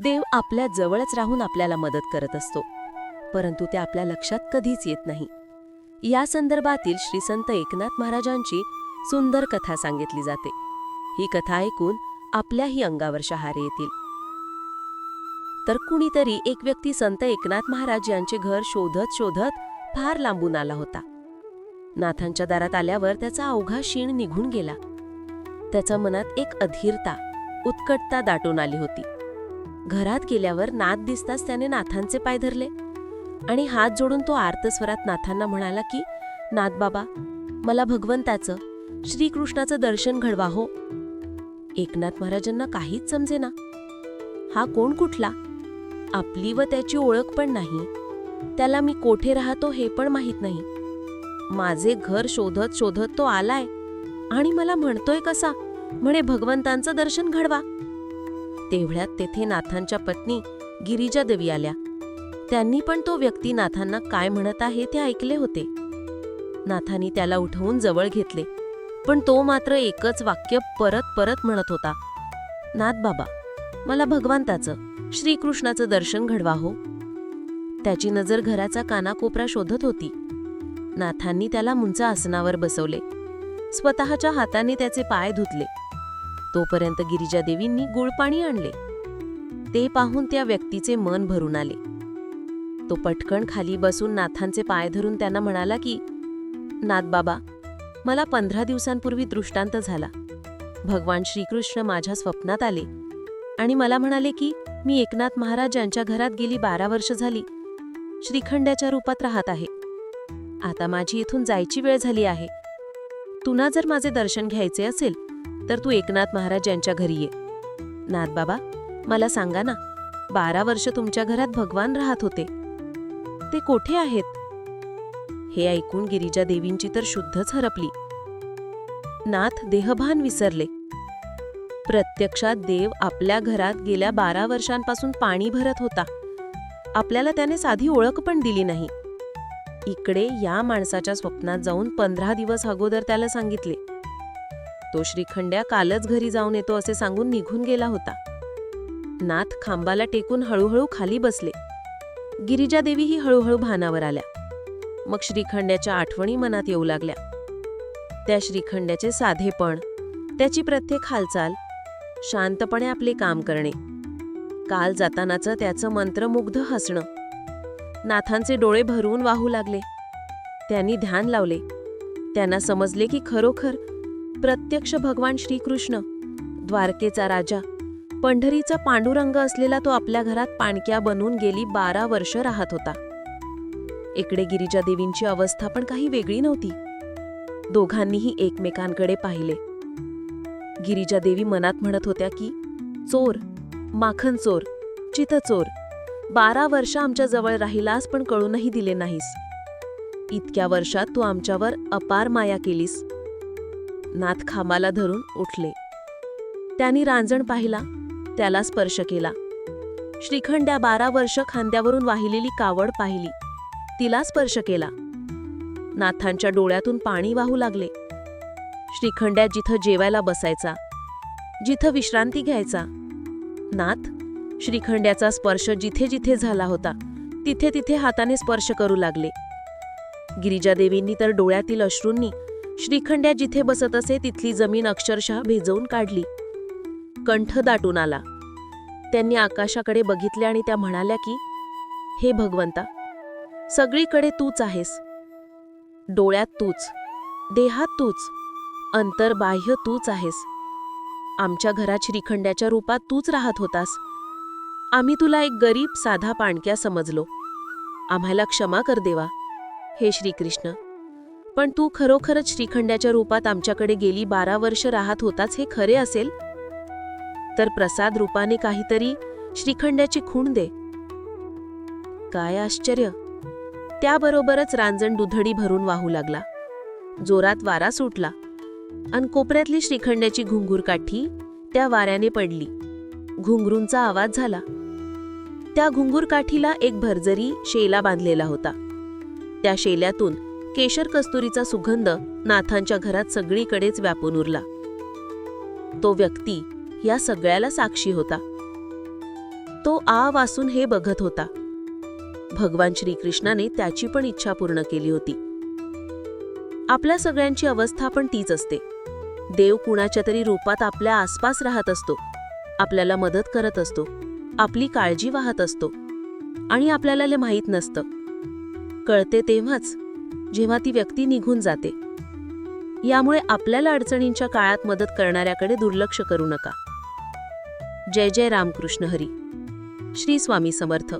देव आपल्या जवळच राहून आपल्याला मदत करत असतो, परंतु ते आपल्या लक्षात कधीच येत नाही. या संदर्भातील श्री संत एकनाथ महाराजांची सुंदर कथा सांगितली जाते. ही कथा ऐकून आपल्याही अंगावर शहारे येतील. तर कुणीतरी एक व्यक्ती संत एकनाथ महाराज यांचे घर शोधत शोधत फार लांबून आला होता. नाथांच्या दारात आल्यावर त्याचा अवघा शीण निघून गेला. त्याच्या मनात एक अधीरता, उत्कटता दाटून आली होती. घरात गेल्यावर नाथ दिसताच त्याने नाथांचे पाय धरले आणि हात जोडून तो आर्तस्वरात नाथांना म्हणाला की, नाथ बाबा, मला भगवंताचं, श्रीकृष्णाचं दर्शन घडवा हो. एकनाथ महाराजांना काहीच समजेना. हा कोण कुठला? आपली व त्याची ओळख पण नाही. त्याला मी कोठे राहतो हे पण माहीत नाही. माझे घर शोधत शोधत तो आलाय आणि मला म्हणतोय कसा, म्हणे भगवंतांचं दर्शन घडवा. तेवढ्यात तेथे नाथांच्या पत्नी गिरिजा देवी आल्या. त्यांनी पण तो व्यक्ती नाथांना काय म्हणत आहे ते ऐकले होते. नाथांनी त्याला उठवून जवळ घेतले, पण तो मात्र एकच वाक्य परत परत म्हणत होता, नाथ बाबा, मला भगवंताचं, श्रीकृष्णाचं दर्शन घडवा हो. त्याची नजर घराचा कानाकोपरा शोधत होती. नाथांनी त्याला मुंच आसनावर बसवले. स्वतःच्या हाताने त्याचे पाय धुतले. तोपर्यंत गिरिजा देवींनी गुळपाणी आणले. ते पाहून त्या व्यक्तीचे मन भरून आले. तो पटकन खाली बसून नाथांचे पाय धरून त्यांना म्हणाला की, नाथ बाबा, मला 15 दिवसांपूर्वी दृष्टांत झाला. भगवान श्रीकृष्ण माझ्या स्वप्नात आले आणि मला म्हणाले की मी एकनाथ महाराज यांच्या घरात गेली 12 वर्ष झाली श्रीखंड्याच्या रूपात राहत आहे. आता माझी इथून जायची वेळ झाली आहे. तुला जर माझे दर्शन घ्यायचे असेल तर तू एकनाथ महाराज यांच्या घरी ये. नाथ बाबा, मला सांगा ना, 12 वर्ष तुमच्या घरात भगवान राहत होते, ते कोठे आहेत? हे ऐकून गिरिजा देवींची तर शुद्धच हरपली. नाथ देहभान विसरले. प्रत्यक्षात देव आपल्या घरात गेल्या 12 वर्षांपासून पाणी भरत होता. आपल्याला त्याने साधी ओळख पण दिली नाही. इकडे या माणसाच्या स्वप्नात जाऊन 15 दिवस अगोदर त्याला सांगितले. तो श्रीखंड्या कालच घरी जाऊन येतो असे सांगून निघून गेला होता. नाथ खांबाला टेकून हळूहळू खाली बसले. गिरिजा देवीही हळूहळू भानावर आल्या. मग श्रीखंड्याच्या आठवणी मनात येऊ लागल्या. त्या श्रीखंड्याचे साधेपण, त्याची प्रत्येक हालचाल, शांतपणे आपले काम करणे, काल जातानाचं त्याचं मंत्रमुग्ध हसणं. नाथांचे डोळे भरून वाहू लागले. त्यांनी ध्यान लावले. त्यांना समजले की खरोखर प्रत्यक्ष भगवान श्रीकृष्ण, द्वारकेचा राजा, पंढरीचा पांडुरंग असलेला तो आपल्या घरात पाणक्या बनून गेली 12 वर्ष राहत होता. इकडे गिरिजा देवींची अवस्था पण काही वेगळी नव्हती. दोघांनीही एकमेकांकडे पाहिले. गिरिजा देवी मनात म्हणत होत्या की, चोर, माखन चोर, चितचोर, 12 वर्ष आमच्या जवळ राहिलास पण कळूनही दिले नाहीस. इतक्या वर्षात तू आमच्यावर अपार माया केलीस. नाथ खांबाला धरून उठले. त्यांनी रांजण पाहिला, त्याला स्पर्श केला. श्रीखंड्या 12 वर्ष खांद्यावरून वाहिलेली कावड पाहिली, तिला स्पर्श केला. नाथांच्या डोळ्यातून पाणी वाहू लागले. श्रीखंड्या जिथं जेवायला बसायचा, जिथं विश्रांती घ्यायचा, नाथ श्रीखंड्याचा स्पर्श जिथे जिथे झाला होता तिथे तिथे हाताने स्पर्श करू लागले. गिरिजा देवींनी तर डोळ्यातील अश्रूंनी श्रीखंड्या जिथे बसत असे तिथली जमीन अक्षरशः भिजवून काढली. कंठ दाटून आला. त्यांनी आकाशाकडे बघितले आणि त्या म्हणाल्या की, हे भगवंता, सगळीकडे तूच आहेस. डोळ्यात तूच, देहात तूच, अंतर्बाह्य तूच आहेस. आमच्या घरात श्रीखंड्याच्या रूपात तूच राहत होतास. आम्ही तुला एक गरीब साधा पाणक्या समजलो. आम्हाला क्षमा कर देवा. हे श्रीकृष्ण, पण तू खरोखरच श्रीखंड्याच्या रूपात आमच्याकडे गेली 12 वर्ष राहत होताच हे खरे असेल तर प्रसाद रूपाने काहीतरी श्रीखंड्याची खूण दे. काय आश्चर्य! त्याबरोबरच रांजण दुधडी भरून वाहू लागला. जोरात वारा सुटला अन कोपऱ्यातली श्रीखंड्याची घुंगूर काठी त्या वाऱ्याने पडली. घुंगरूंचा आवाज झाला. त्या घुंगूर काठीला एक भरजरी शेला बांधलेला होता. त्या शेल्यातून केशर कस्तुरीचा सुगंध नाथांच्या घरात सगळीकडेच व्यापून उरला. तो व्यक्ती या सगळ्याला साक्षी होता. तो आ वासून हे बघत होता. भगवान श्रीकृष्णाने त्याची पण इच्छा पूर्ण केली होती. आपल्या सगळ्यांची अवस्था पण तीच असते. देव कुणाच्या तरी रूपात आपल्या आसपास राहत असतो, आपल्याला मदत करत असतो, आपली काळजी वाहत असतो आणि आपल्याला माहीत नसतं. कळते तेव्हाच जेव्हा ती व्यक्ती निघून जाते. यामुळे आपल्याला अडचणींच्या काळात मदत करणाऱ्याकडे दुर्लक्ष करू नका. जय जय रामकृष्ण हरी. श्री स्वामी समर्थ.